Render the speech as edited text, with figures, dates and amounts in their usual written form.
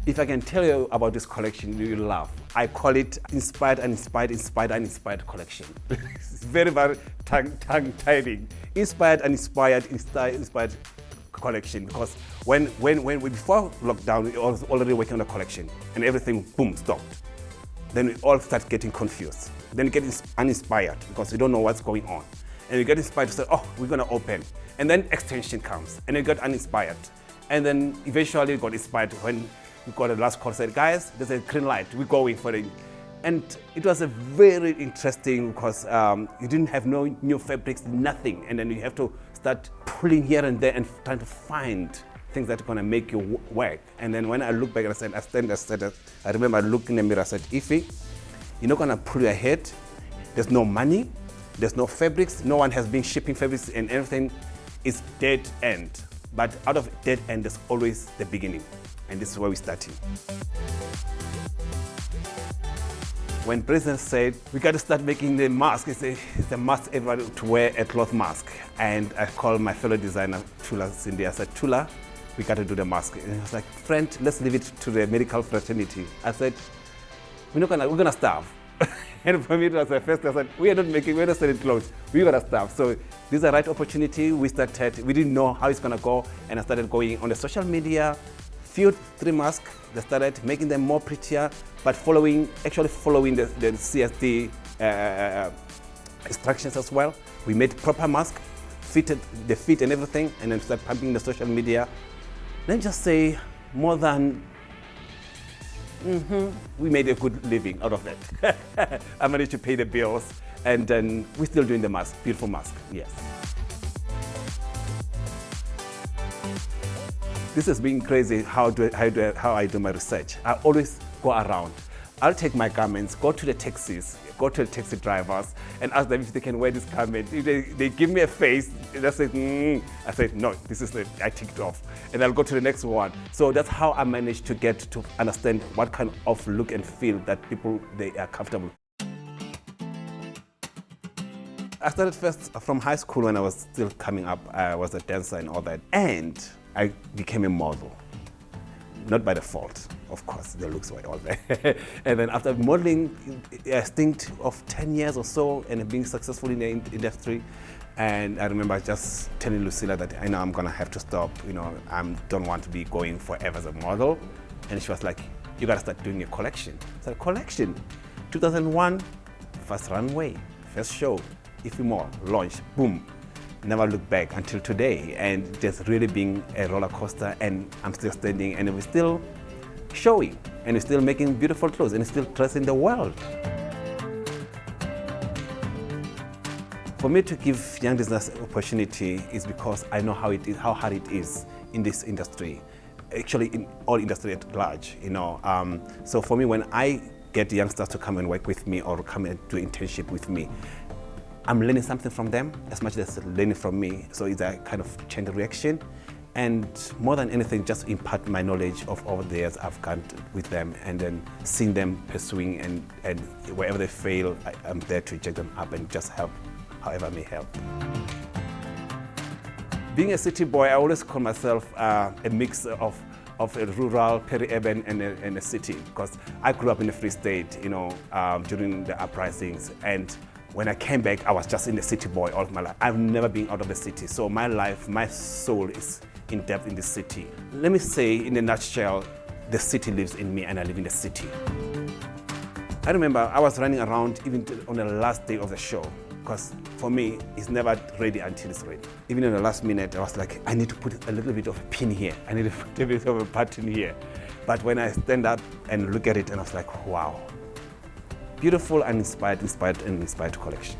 If I can tell you about this collection, you will laugh. I call it Inspired and Inspired, Inspired and Inspired collection. It's very, very tongue-tied. Inspired and Inspired collection, because when before lockdown, we was already working on a collection and everything, boom, stopped. Then we all start getting confused. Then you get uninspired because you don't know what's going on. And you get inspired to say, oh, we're gonna open. And then extension comes and you got uninspired. And then eventually you got inspired when we got a last call, said, guys, there's a green light, we're going for it. And it was a very interesting because you didn't have no new fabrics, nothing. And then you have to start pulling here and there and trying to find things that are gonna make you work. And then when I look back and I remember looking in the mirror, I said, Ify, you're not gonna pull your head, there's no money, there's no fabrics, no one has been shipping fabrics and everything is dead end. But out of dead end, there's always the beginning. And this is where we're starting. When President said, we got to start making the mask, it's a must everybody to wear a cloth mask. And I called my fellow designer, Tula Cindy. I said, Tula, we got to do the mask. And he was like, friend, let's leave it to the medical fraternity. I said, we're gonna starve. And for me, it was the first, I said, we're not selling clothes, we're gonna starve. So this is the right opportunity. We didn't know how it's gonna go. And I started going on the social media, few 3 masks, they started making them more prettier, but actually following the CSD instructions as well. We made proper mask, fitted the fit and everything, and then started pumping the social media. Let me just say, more than we made a good living out of that. I managed to pay the bills, and then we're still doing the mask, beautiful mask, yes. This has been crazy how I do my research. I always go around. I'll take my garments, go to the taxis, go to the taxi drivers and ask them if they can wear this garment. If they give me a face, they say, I say, no, this is it, I take it off. And I'll go to the next one. So that's how I managed to get to understand what kind of look and feel that people, they are comfortable. I started first from high school when I was still coming up. I was a dancer and all that. And I became a model. Not by default, of course, the looks were all there. And then after modeling a stint of 10 years or so and being successful in the industry, and I remember just telling Lucilla that I know I'm gonna have to stop, I don't want to be going forever as a model. And she was like, you gotta start doing a collection. I said, collection? 2001, first runway, first show, Ephymol, launch, boom. Never looked back until today, and just really being a roller coaster, and I'm still standing and we're still showing and we're still making beautiful clothes and still dressing the world. For me to give young designers opportunity is because I know how hard it is in this industry, actually in all industry at large, So for me, when I get youngsters to come and work with me or come and do internship with me, I'm learning something from them as much as they're learning from me. So it's a kind of chain reaction. And more than anything, just impart my knowledge of all the years I've gone with them, and then seeing them pursuing, and wherever they fail, I'm there to check them up and just help however I may help. Being a city boy, I always call myself a mix of a rural, peri-urban, and a city, because I grew up in the Free State, during the uprisings. And when I came back, I was just in the city boy all of my life. I've never been out of the city. So my life, my soul is in depth in the city. Let me say, in a nutshell, the city lives in me and I live in the city. I remember I was running around even on the last day of the show, because for me, it's never ready until it's ready. Even in the last minute, I was like, I need to put a little bit of a pin here. I need to put a bit of a button here. But when I stand up and look at it, and I was like, wow. Beautiful and inspired collection.